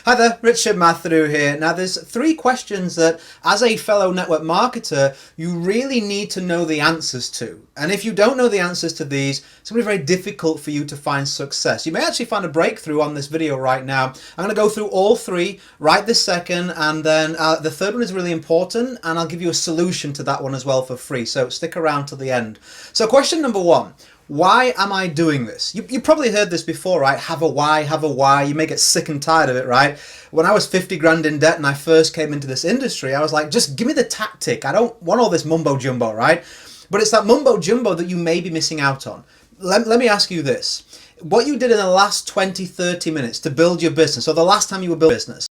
Hi there, Richard Matheru here. Now there's three questions that as a fellow network marketer, you really need to know the answers to. And if you don't know the answers to these, it's going to be very difficult for you to find success. You may actually find a breakthrough on this video right now. I'm going to go through all three right this second, and then the third one is really important, and I'll give you a solution to that one as well for free. So stick around to the end. So question number one. Why am I doing this? You probably heard this before, right? Have a why, have a why. You may get sick and tired of it, right? When I was 50 grand in debt and I first came into this industry, I was like, just give me the tactic. I don't want all this mumbo jumbo, right? But it's that mumbo jumbo that you may be missing out on. Let me ask you this. What you did in the last 20, 30 minutes to build your business, or the last time you were building business,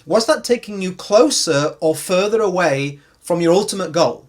was that taking you closer or further away from your ultimate goal?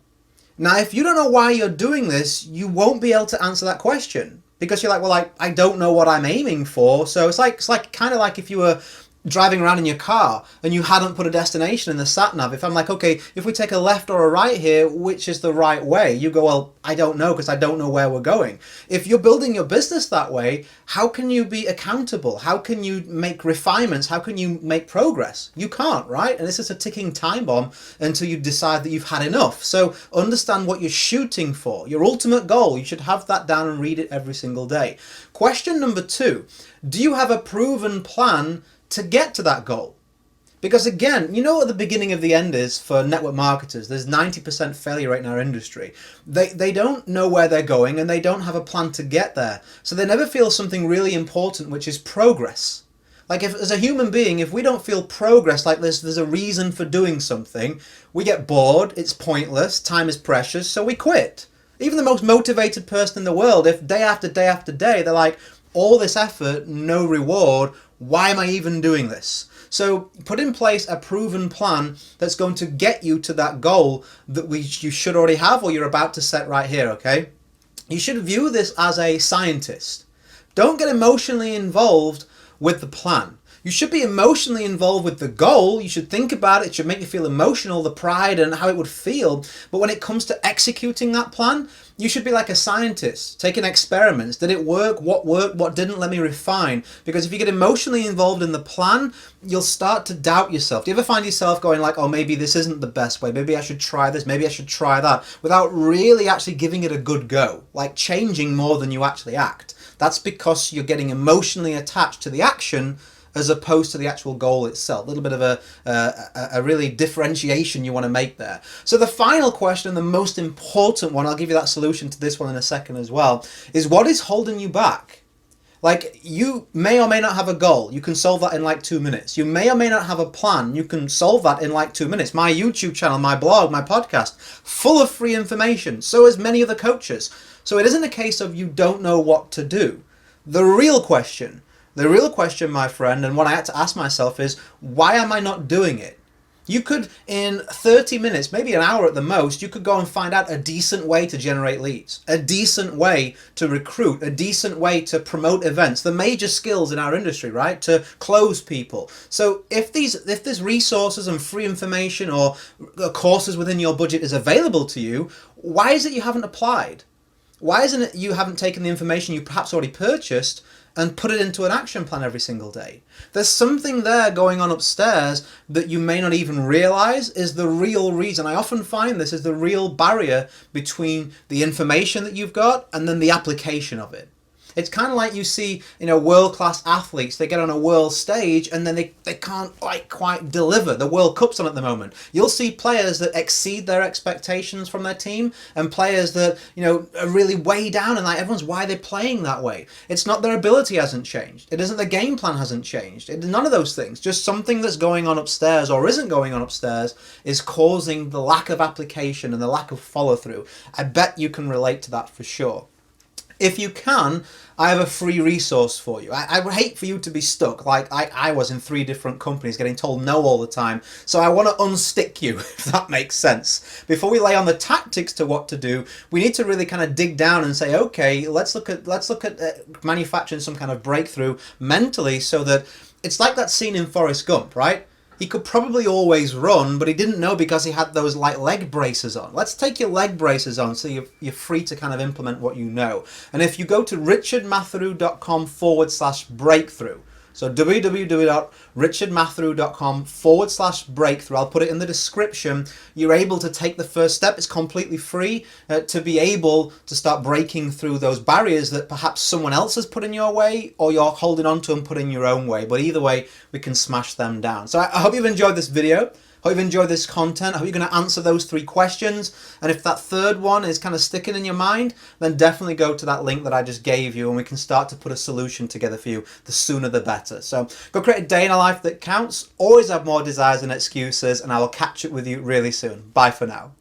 Now, if you don't know why you're doing this, you won't be able to answer that question, because you're like, well, I don't know what I'm aiming for. So it's like kind of like if you were driving around in your car and you hadn't put a destination in the sat nav. If I'm like, okay, if we take a left or a right here, which is the right way? You go, well, I don't know, because I don't know where we're going. If you're building your business that way, how can you be accountable? How can you make refinements? How can you make progress? You can't, right? And this is a ticking time bomb until you decide that you've had enough. So understand what you're shooting for. Your ultimate goal, you should have that down and read it every single day. Question number two, do you have a proven plan to get to that goal? Because again, you know what the beginning of the end is for network marketers? There's 90% failure rate in our industry. They don't know where they're going, and they don't have a plan to get there. So they never feel something really important, which is progress. Like, if as a human being, if we don't feel progress, like there's a reason for doing something, we get bored, it's pointless, time is precious, so we quit. Even the most motivated person in the world, if day after day after day, they're like, all this effort, no reward, why am I even doing this? So put in place a proven plan that's going to get you to that goal that you should already have, or you're about to set right here, okay? You should view this as a scientist. Don't get emotionally involved with the plan. You should be emotionally involved with the goal. You should think about it. It should make you feel emotional, the pride and how it would feel. But when it comes to executing that plan, you should be like a scientist, taking experiments. Did it work? What didn't? Let me refine. Because if you get emotionally involved in the plan, you'll start to doubt yourself. Do you ever find yourself going like, oh, maybe this isn't the best way. Maybe I should try this. Maybe I should try that, without really actually giving it a good go, like changing more than you actually act. That's because you're getting emotionally attached to the action as opposed to the actual goal itself. A little bit of a really differentiation you want to make there. So the final question, and the most important one, I'll give you that solution to this one in a second as well, is what is holding you back? Like, you may or may not have a goal. You can solve that in like 2 minutes. You may or may not have a plan. You can solve that in like 2 minutes. My YouTube channel, my blog, my podcast, full of free information. So is many other coaches. So it isn't a case of you don't know what to do. The real question, my friend, and what I had to ask myself is, why am I not doing it? You could, in 30 minutes, maybe an hour at the most, you could go and find out a decent way to generate leads, a decent way to recruit, a decent way to promote events, the major skills in our industry, right? To close people. So if there's resources and free information or courses within your budget is available to you, why is it you haven't applied? Why isn't it you haven't taken the information you perhaps already purchased and put it into an action plan every single day? There's something there going on upstairs that you may not even realize is the real reason. I often find this is the real barrier between the information that you've got and then the application of it. It's kind of like you see, world-class athletes, they get on a world stage and then they can't quite deliver. The World Cup's on at the moment. You'll see players that exceed their expectations from their team and players that, are really way down, and everyone's, why are they playing that way? It's not their ability hasn't changed. It isn't the game plan hasn't changed. None of those things. Just something that's going on upstairs or isn't going on upstairs is causing the lack of application and the lack of follow-through. I bet you can relate to that for sure. If you can, I have a free resource for you. I would hate for you to be stuck like I was in 3 different companies getting told no all the time. So I want to unstick you, if that makes sense. Before we lay on the tactics to what to do, we need to really kind of dig down and say, okay, let's look at manufacturing some kind of breakthrough mentally, so that it's like that scene in Forrest Gump, right? He could probably always run, but he didn't know because he had those leg braces on. Let's take your leg braces on so you're free to kind of implement what you know. And if you go to richardmatheru.com/breakthrough, So www.richardmatheru.com/breakthrough. I'll put it in the description. You're able to take the first step. It's completely free to be able to start breaking through those barriers that perhaps someone else has put in your way, or you're holding on to and put in your own way. But either way, we can smash them down. So I hope you've enjoyed this video. Hope you've enjoyed this content. I hope you're going to answer those 3 questions. And if that third one is kind of sticking in your mind, then definitely go to that link that I just gave you and we can start to put a solution together for you. The sooner the better. So go create a day in a life that counts. Always have more desires than excuses, and I will catch up with you really soon. Bye for now.